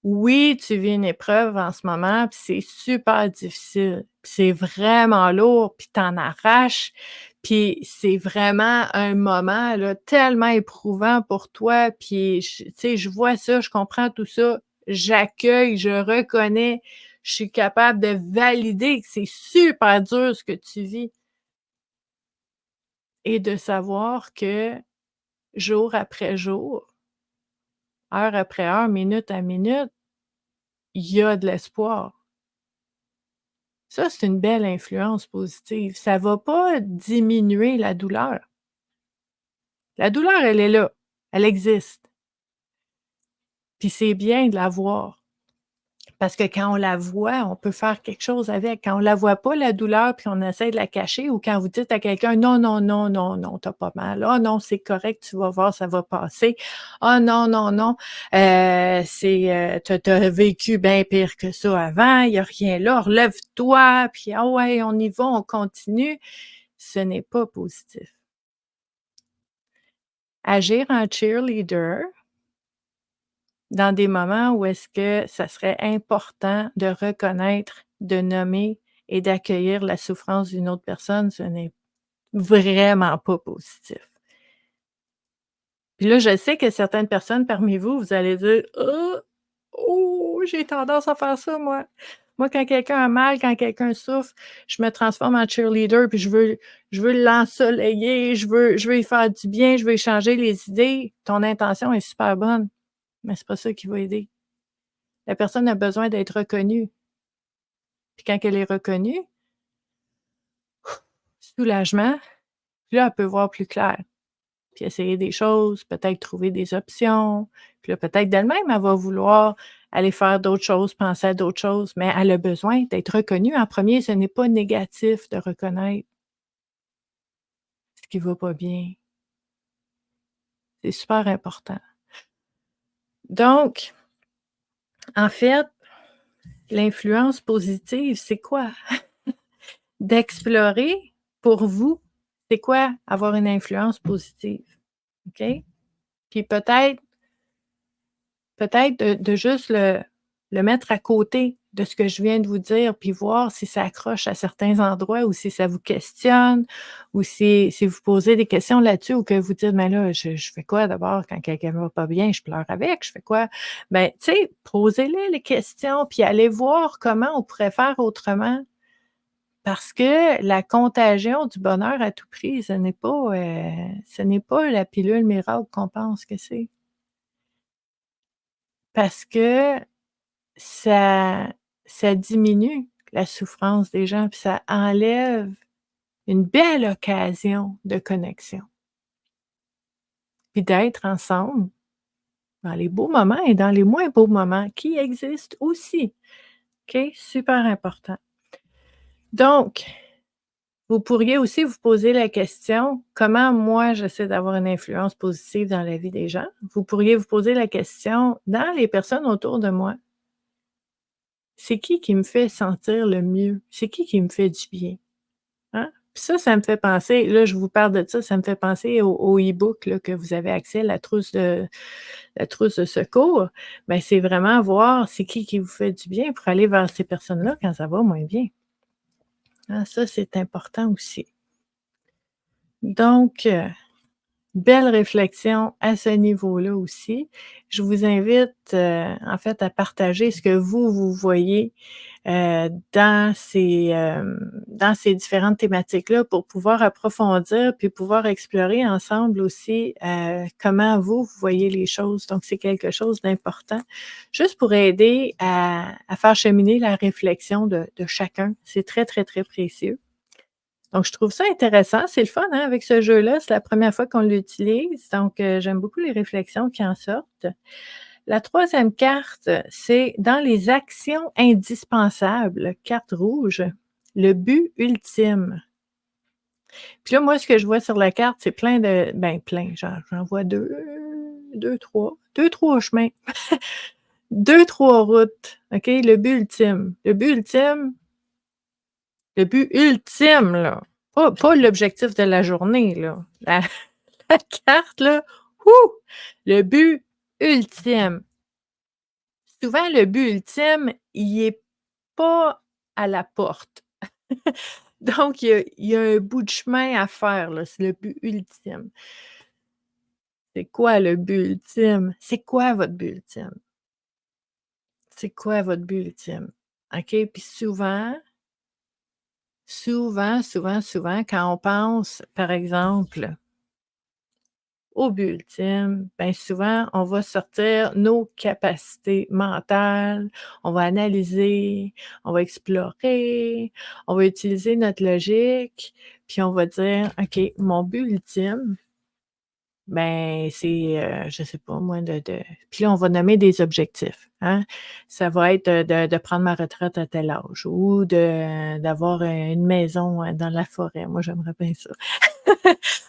«Oui, tu vis une épreuve en ce moment, puis c'est super difficile, puis c'est vraiment lourd, puis tu en arraches, puis c'est vraiment un moment, là, tellement éprouvant pour toi, puis tu sais, je vois ça, je comprends tout ça, j'accueille, je reconnais, je suis capable de valider que c'est super dur ce que tu vis» et de savoir que jour après jour, heure après heure, minute à minute, il y a de l'espoir. Ça, c'est une belle influence positive. Ça va pas diminuer la douleur. La douleur, elle est là, elle existe, puis c'est bien de la voir parce que quand on la voit, on peut faire quelque chose avec. Quand on la voit pas, la douleur, puis on essaie de la cacher ou quand vous dites à quelqu'un: «Non, non, non, non, non, tu pas mal. Ah non, c'est correct, tu vas voir, ça va passer. Ah non, non, non, tu vécu bien pire que ça avant, il y a rien là, relève-toi, puis ah ouais, on y va, on continue». Ce n'est pas positif. Agir en cheerleader dans des moments où est-ce que ça serait important de reconnaître, de nommer et d'accueillir la souffrance d'une autre personne, ce n'est vraiment pas positif. Puis là, je sais que certaines personnes parmi vous, vous allez dire: «Ah! Oh, j'ai tendance à faire ça moi. Moi, quand quelqu'un a mal, quand quelqu'un souffre, je me transforme en cheerleader, puis je veux l'ensoleiller, je veux lui faire du bien, je veux lui changer les idées». Ton intention est super bonne, mais c'est pas ça qui va aider. La personne a besoin d'être reconnue. Puis quand elle est reconnue, soulagement, puis là, elle peut voir plus clair, puis essayer des choses, peut-être trouver des options. Puis là, peut-être d'elle-même, elle va vouloir aller faire d'autres choses, penser à d'autres choses, mais elle a besoin d'être reconnue en premier. Ce n'est pas négatif de reconnaître ce qui va pas bien. C'est super important. Donc, en fait, l'influence positive, c'est quoi? D'explorer pour vous, c'est quoi avoir une influence positive, OK? Puis peut-être de juste le mettre à côté de ce que je viens de vous dire, puis voir si ça accroche à certains endroits ou si ça vous questionne ou si vous posez des questions là-dessus ou que vous dites: «Mais là, je fais quoi d'abord quand quelqu'un va pas bien? Je pleure avec, je fais quoi?» Ben, tu sais, posez-les les questions, puis allez voir comment on pourrait faire autrement. Parce que la contagion du bonheur à tout prix, ce n'est pas la pilule miracle qu'on pense que c'est. Parce que ça ça diminue la souffrance des gens, puis ça enlève une belle occasion de connexion, puis d'être ensemble dans les beaux moments et dans les moins beaux moments qui existent aussi. OK? Super important. Donc, vous pourriez aussi vous poser la question: «Comment moi j'essaie d'avoir une influence positive dans la vie des gens?» Vous pourriez vous poser la question: «Dans les personnes autour de moi, c'est qui me fait sentir le mieux? C'est qui me fait du bien?» Hein? Puis ça me fait penser là, je vous parle de ça me fait penser au e-book là que vous avez accès, la trousse de secours. Ben, c'est vraiment voir c'est qui vous fait du bien pour aller vers ces personnes-là quand ça va moins bien. Hein, ça, c'est important aussi. Donc belle réflexion à ce niveau-là aussi. Je vous invite, en fait, à partager ce que vous voyez, dans ces différentes thématiques-là pour pouvoir approfondir, puis pouvoir explorer ensemble aussi, comment vous voyez les choses. Donc c'est quelque chose d'important, juste pour aider à faire cheminer la réflexion de chacun. C'est très, très, très précieux. Donc je trouve ça intéressant, c'est le fun, hein, avec ce jeu-là, c'est la première fois qu'on l'utilise, donc j'aime beaucoup les réflexions qui en sortent. La troisième carte, c'est dans les actions indispensables, carte rouge, le but ultime. Puis là, moi, ce que je vois sur la carte, c'est plein de ben plein, j'en vois 2, 3 chemins, 2, 3 routes, OK? Le but ultime. Le but ultime, là, pas l'objectif de la journée, là. La carte, là, ouh! Le but ultime. Souvent, le but ultime, il est pas à la porte. Donc il y a un bout de chemin à faire, là, c'est le but ultime. C'est quoi le but ultime? C'est quoi votre but ultime? C'est quoi votre but ultime? OK? Puis souvent, quand on pense, par exemple, au but ultime, bien souvent, on va sortir nos capacités mentales, on va analyser, on va explorer, on va utiliser notre logique, puis on va dire: «OK, mon but ultime, ben c'est, je sais pas moi, de» puis là, on va nommer des objectifs, hein. Ça va être, de prendre ma retraite à tel âge ou d'avoir, une maison, dans la forêt. Moi, j'aimerais bien ça.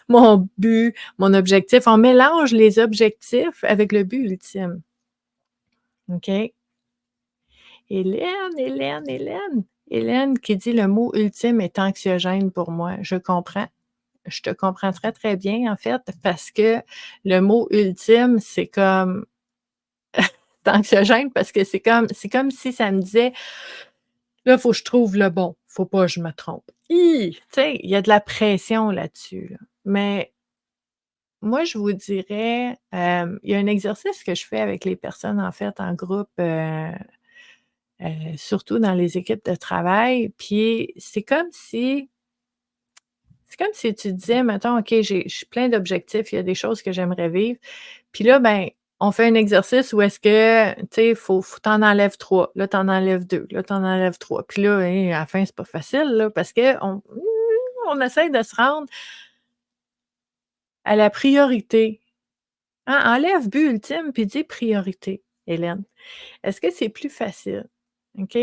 Mon but, mon objectif, on mélange les objectifs avec le but ultime. OK? Hélène qui dit: «Le mot ultime est anxiogène pour moi». Je comprends. Je te comprends très, très bien, en fait, parce que le mot ultime, c'est comme c'est anxiogène parce que c'est comme si ça me disait: «Là, il faut que je trouve le bon, faut pas que je me trompe». Tu sais, il y a de la pression là-dessus, là. Mais moi, je vous dirais, il y a un exercice que je fais avec les personnes, en fait, en groupe, surtout dans les équipes de travail, puis c'est comme si tu disais, mettons: «OK, j'ai plein d'objectifs, il y a des choses que j'aimerais vivre». Puis là, ben, on fait un exercice où est-ce que, tu sais, faut tu en enlèves 3, là, tu en enlèves 2, là, tu en enlèves 3. Puis là, à la fin, c'est pas facile, là, parce qu'on essaie de se rendre à la priorité. Hein, enlève but ultime puis dis priorité, Hélène. Est-ce que c'est plus facile? OK?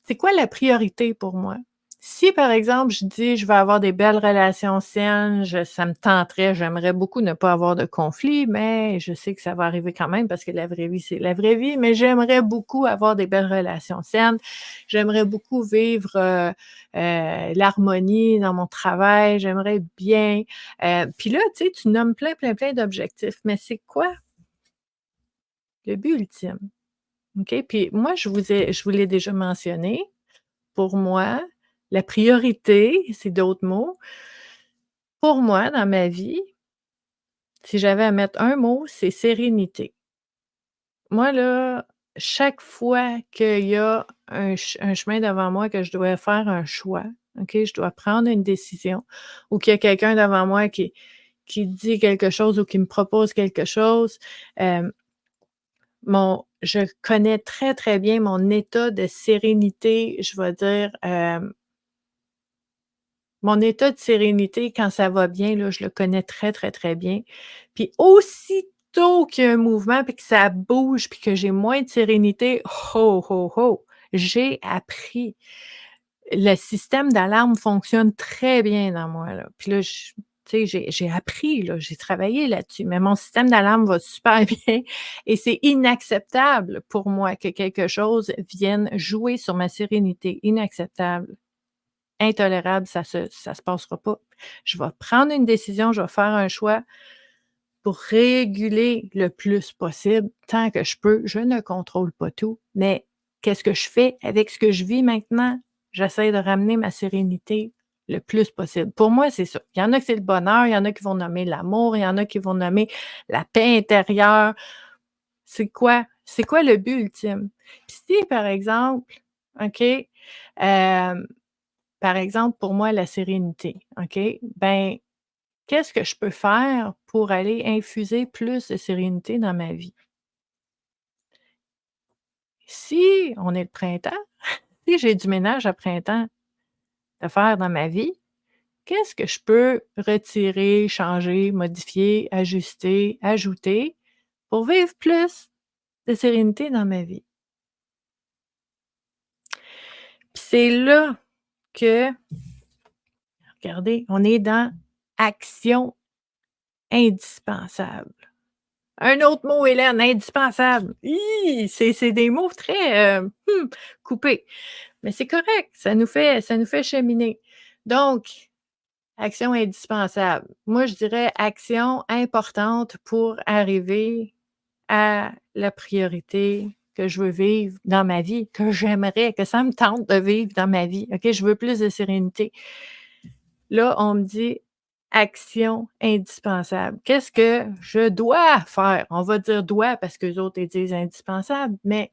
C'est quoi la priorité pour moi? Si, par exemple, je dis: «Je veux avoir des belles relations saines», ça me tenterait, j'aimerais beaucoup ne pas avoir de conflit, mais je sais que ça va arriver quand même parce que la vraie vie, c'est la vraie vie, mais j'aimerais beaucoup avoir des belles relations saines. J'aimerais beaucoup vivre, l'harmonie dans mon travail, j'aimerais bien, puis là, tu sais, tu nommes plein, plein, plein d'objectifs, mais c'est quoi le but ultime? OK? Puis moi, je vous l'ai déjà mentionné, pour moi, la priorité, c'est d'autres mots. Pour moi, dans ma vie, si j'avais à mettre un mot, c'est sérénité. Moi, là, chaque fois qu'il y a un chemin devant moi, que je dois faire un choix, OK? Je dois prendre une décision ou qu'il y a quelqu'un devant moi qui dit quelque chose ou qui me propose quelque chose, je connais très, très bien mon état de sérénité, je vais dire, mon état de sérénité quand ça va bien, là, je le connais très, très, très bien. Puis aussitôt qu'il y a un mouvement, puis que ça bouge, puis que j'ai moins de sérénité, ho, ho, ho, j'ai appris. Le système d'alarme fonctionne très bien dans moi, là. Puis là, tu sais, j'ai appris, là, j'ai travaillé là-dessus, mais mon système d'alarme va super bien et c'est inacceptable pour moi que quelque chose vienne jouer sur ma sérénité. Inacceptable. Intolérable, ça se passera pas. Je vais prendre une décision, je vais faire un choix pour réguler le plus possible tant que je peux. Je ne contrôle pas tout, mais qu'est-ce que je fais avec ce que je vis maintenant? J'essaie de ramener ma sérénité le plus possible. Pour moi, c'est ça. Il y en a que c'est le bonheur, il y en a qui vont nommer l'amour, il y en a qui vont nommer la paix intérieure. C'est quoi le but ultime? Puis si, par exemple, OK, par exemple, pour moi, la sérénité, OK? Ben, qu'est-ce que je peux faire pour aller infuser plus de sérénité dans ma vie? Si on est le printemps, si j'ai du ménage à printemps à faire dans ma vie, qu'est-ce que je peux retirer, changer, modifier, ajuster, ajouter pour vivre plus de sérénité dans ma vie? Puis c'est là que, regardez, on est dans action indispensable. Un autre mot, Hélène, indispensable. Hi! C'est des mots très, coupés, mais c'est correct, ça nous fait cheminer. Donc, action indispensable. Moi, je dirais action importante pour arriver à la priorité que je veux vivre dans ma vie, que j'aimerais, que ça me tente de vivre dans ma vie. OK, je veux plus de sérénité. Là, on me dit action indispensable. Qu'est-ce que je dois faire? On va dire dois parce qu'eux autres, ils disent indispensable, mais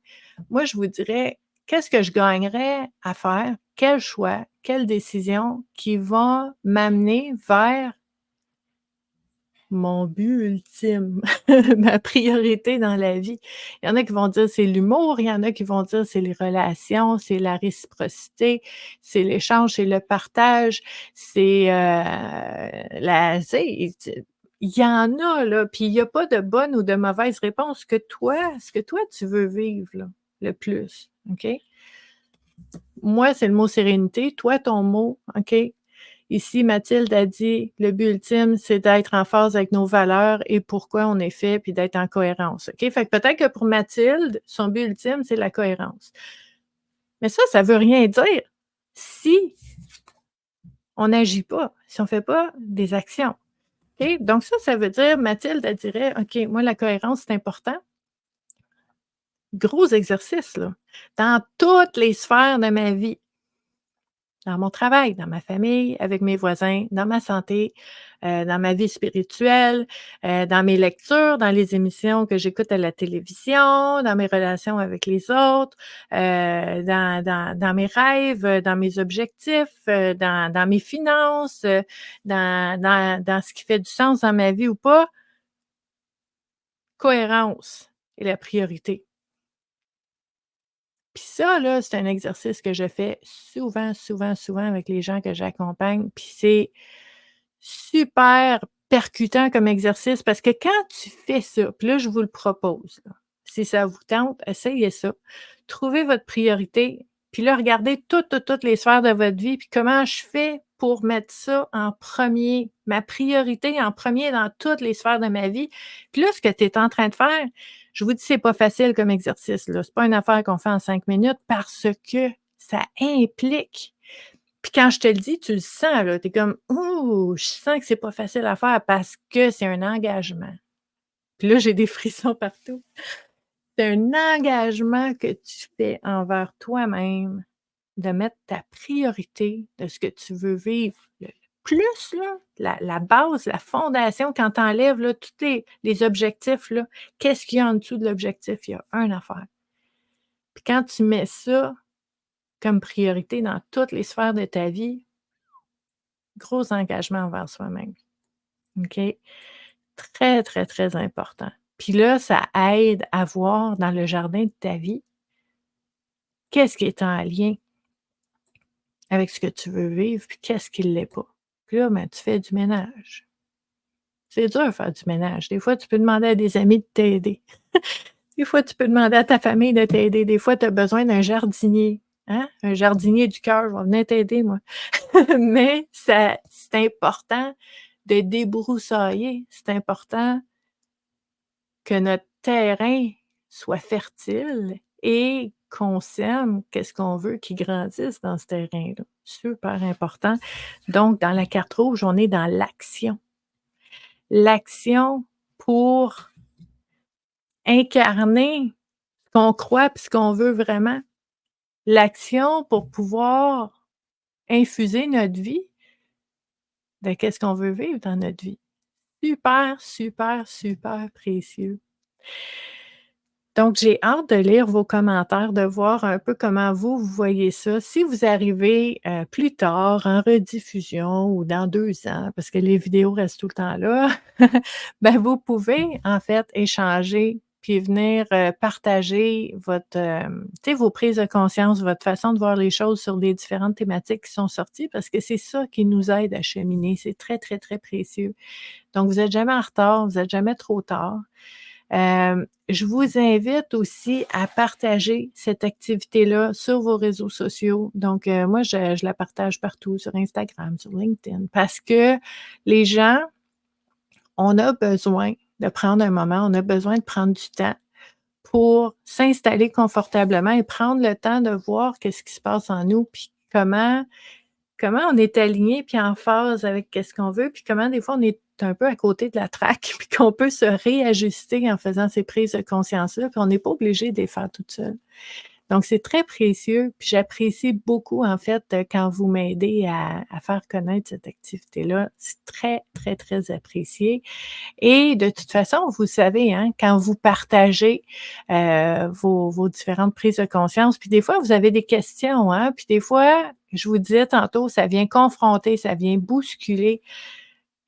moi, je vous dirais qu'est-ce que je gagnerais à faire? Quel choix, quelle décision qui va m'amener vers mon but ultime, ma priorité dans la vie. Il y en a qui vont dire c'est l'humour, il y en a qui vont dire c'est les relations, c'est la réciprocité, c'est l'échange, c'est le partage, c'est, la tu il y en a là, puis il y a pas de bonne ou de mauvaise réponse. Ce que toi tu veux vivre là, le plus, OK? Moi, c'est le mot sérénité, toi ton mot, OK? Ici, Mathilde a dit: «Le but ultime, c'est d'être en phase avec nos valeurs et pourquoi on est fait, puis d'être en cohérence». OK? Fait que peut-être que pour Mathilde, son but ultime, c'est la cohérence. Mais ça veut rien dire si on n'agit pas, si on fait pas des actions. OK? Donc ça veut dire Mathilde, elle dirait: «OK, moi, la cohérence, c'est important». Gros exercice, là, dans toutes les sphères de ma vie. Dans mon travail, dans ma famille, avec mes voisins, dans ma santé, dans ma vie spirituelle, dans mes lectures, dans les émissions que j'écoute à la télévision, dans mes relations avec les autres, dans mes rêves, dans mes objectifs, dans mes finances, dans ce qui fait du sens dans ma vie ou pas. Cohérence est la priorité. Puis ça, là, c'est un exercice que je fais souvent, souvent, souvent avec les gens que j'accompagne, puis c'est super percutant comme exercice parce que quand tu fais ça, puis là, je vous le propose, là, si ça vous tente, essayez ça. Trouvez votre priorité, puis là, regardez toutes les sphères de votre vie, puis comment je fais pour mettre ça en premier, ma priorité en premier dans toutes les sphères de ma vie. Puis là, ce que tu es en train de faire, je vous dis, c'est pas facile comme exercice, là. C'est pas une affaire qu'on fait en 5 minutes parce que ça implique puis quand je te le dis, tu le sens là, tu es comme: «Ouh, je sens que c'est pas facile à faire parce que c'est un engagement». Puis là, j'ai des frissons partout. C'est un engagement que tu fais envers toi-même de mettre ta priorité de ce que tu veux vivre le plus là, la base, la fondation quand tu enlèves là tous les objectifs là, qu'est-ce qu'il y a en dessous de l'objectif? Il y a une affaire. Puis quand tu mets ça comme priorité dans toutes les sphères de ta vie, gros engagement envers soi-même. OK? Très, très, très important. Puis là, ça aide à voir dans le jardin de ta vie, qu'est-ce qui est en lien avec ce que tu veux vivre, puis qu'est-ce qui ne l'est pas. Puis là, ben, tu fais du ménage. C'est dur de faire du ménage. Des fois, tu peux demander à des amis de t'aider. Des fois, tu peux demander à ta famille de t'aider. Des fois, tu as besoin d'un jardinier. Hein? Un jardinier du cœur, je vais venir t'aider, moi. Mais c'est important de débroussailler. C'est important que notre terrain soit fertile et qu'on sème qu'est-ce qu'on veut qu'il grandisse dans ce terrain-là. Super important. Donc, dans la carte rouge, on est dans l'action. L'action pour incarner ce qu'on croit et ce qu'on veut vraiment. L'action pour pouvoir infuser notre vie de qu'est-ce qu'on veut vivre dans notre vie. Super, super, super précieux. Donc, j'ai hâte de lire vos commentaires, de voir un peu comment vous voyez ça. Si vous arrivez, plus tard, en rediffusion ou dans 2 ans, parce que les vidéos restent tout le temps là, ben, vous pouvez, en fait, échanger puis venir, partager votre, tu sais, vos prises de conscience, votre façon de voir les choses sur les différentes thématiques qui sont sorties, parce que c'est ça qui nous aide à cheminer. C'est très, très, très précieux. Donc, vous êtes jamais en retard, vous êtes jamais trop tard. Je vous invite aussi à partager cette activité-là sur vos réseaux sociaux. Donc, moi, je la partage partout, sur Instagram, sur LinkedIn, parce que les gens, on a besoin de prendre un moment, on a besoin de prendre du temps pour s'installer confortablement et prendre le temps de voir qu'est-ce qui se passe en nous, puis comment on est aligné puis en phase avec qu'est-ce qu'on veut, puis comment des fois on est un peu à côté de la traque, puis qu'on peut se réajuster en faisant ces prises de conscience-là, puis on n'est pas obligé de les faire toute seule. Donc c'est très précieux, puis j'apprécie beaucoup en fait, quand vous m'aidez à faire connaître cette activité-là. C'est très, très, très apprécié et de toute façon, vous savez, hein, quand vous partagez, vos différentes prises de conscience, puis des fois vous avez des questions, hein, puis des fois, je vous disais tantôt, ça vient confronter, ça vient bousculer.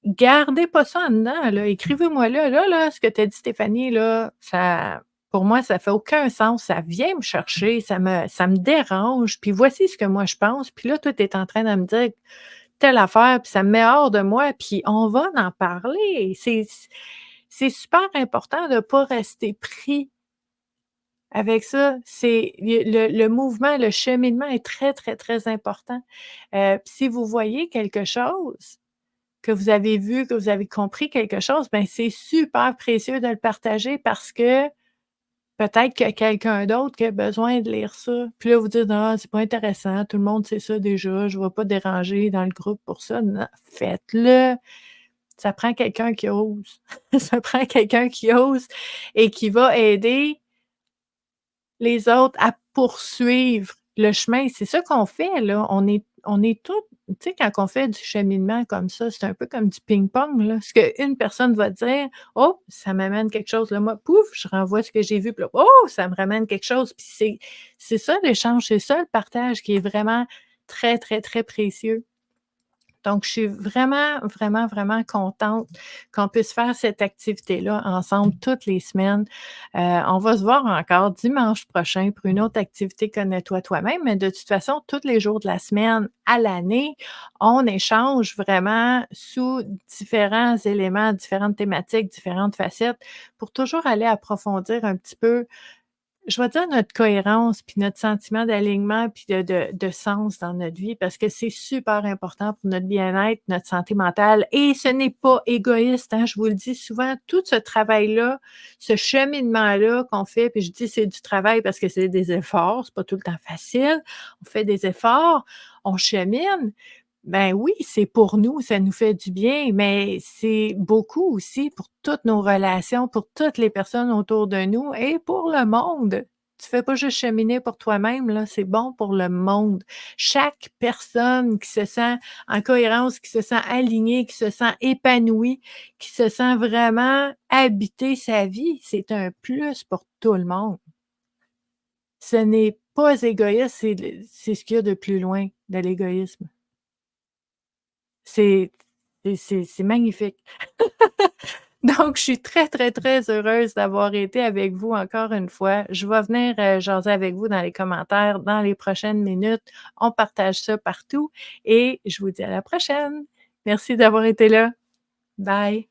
Gardez pas ça en dedans, là, écrivez-moi là, ce que tu as dit Stéphanie là, ça pour moi, ça fait aucun sens, ça vient me chercher, ça me dérange, puis voici ce que moi je pense, puis là, toi, tu es en train de me dire telle affaire, puis ça me met hors de moi, puis on va en parler. C'est super important de ne pas rester pris avec ça. C'est le mouvement, le cheminement est très, très, très important. Puis si vous voyez quelque chose, que vous avez vu, que vous avez compris quelque chose, ben c'est super précieux de le partager parce que peut-être qu'il y a quelqu'un d'autre qui a besoin de lire ça. Puis là, vous dites: «Ah, c'est pas intéressant, tout le monde sait ça déjà, je ne vais pas déranger dans le groupe pour ça». Non, faites-le. Ça prend quelqu'un qui ose. Ça prend quelqu'un qui ose et qui va aider les autres à poursuivre le chemin. C'est ça qu'on fait là. On est tous tu sais, quand on fait du cheminement comme ça, c'est un peu comme du ping-pong là. Ce qu'une personne va dire: «Oh, ça m'amène quelque chose». Là, moi, pouf, je renvoie ce que j'ai vu, puis là, oh, ça me ramène quelque chose. Puis c'est ça l'échange, c'est ça le partage qui est vraiment très, très, très précieux. Donc, je suis vraiment, vraiment, vraiment contente qu'on puisse faire cette activité-là ensemble toutes les semaines. On va se voir encore dimanche prochain pour une autre activité Connais-toi toi-même, mais de toute façon, tous les jours de la semaine à l'année, on échange vraiment sous différents éléments, différentes thématiques, différentes facettes pour toujours aller approfondir un petit peu je vais dire notre cohérence, puis notre sentiment d'alignement, puis de sens dans notre vie, parce que c'est super important pour notre bien-être, notre santé mentale et ce n'est pas égoïste, hein, je vous le dis souvent, tout ce travail-là, ce cheminement-là qu'on fait, puis je dis c'est du travail parce que c'est des efforts, c'est pas tout le temps facile, on fait des efforts, on chemine, ben oui, c'est pour nous, ça nous fait du bien, mais c'est beaucoup aussi pour toutes nos relations, pour toutes les personnes autour de nous et pour le monde. Tu fais pas juste cheminer pour toi-même, là, c'est bon pour le monde. Chaque personne qui se sent en cohérence, qui se sent alignée, qui se sent épanouie, qui se sent vraiment habiter sa vie, c'est un plus pour tout le monde. Ce n'est pas égoïste, c'est ce qu'il y a de plus loin de l'égoïsme. C'est c'est magnifique. Donc je suis très, très, très heureuse d'avoir été avec vous encore une fois. Je vais venir, jaser avec vous dans les commentaires dans les prochaines minutes. On partage ça partout et je vous dis à la prochaine. Merci d'avoir été là. Bye.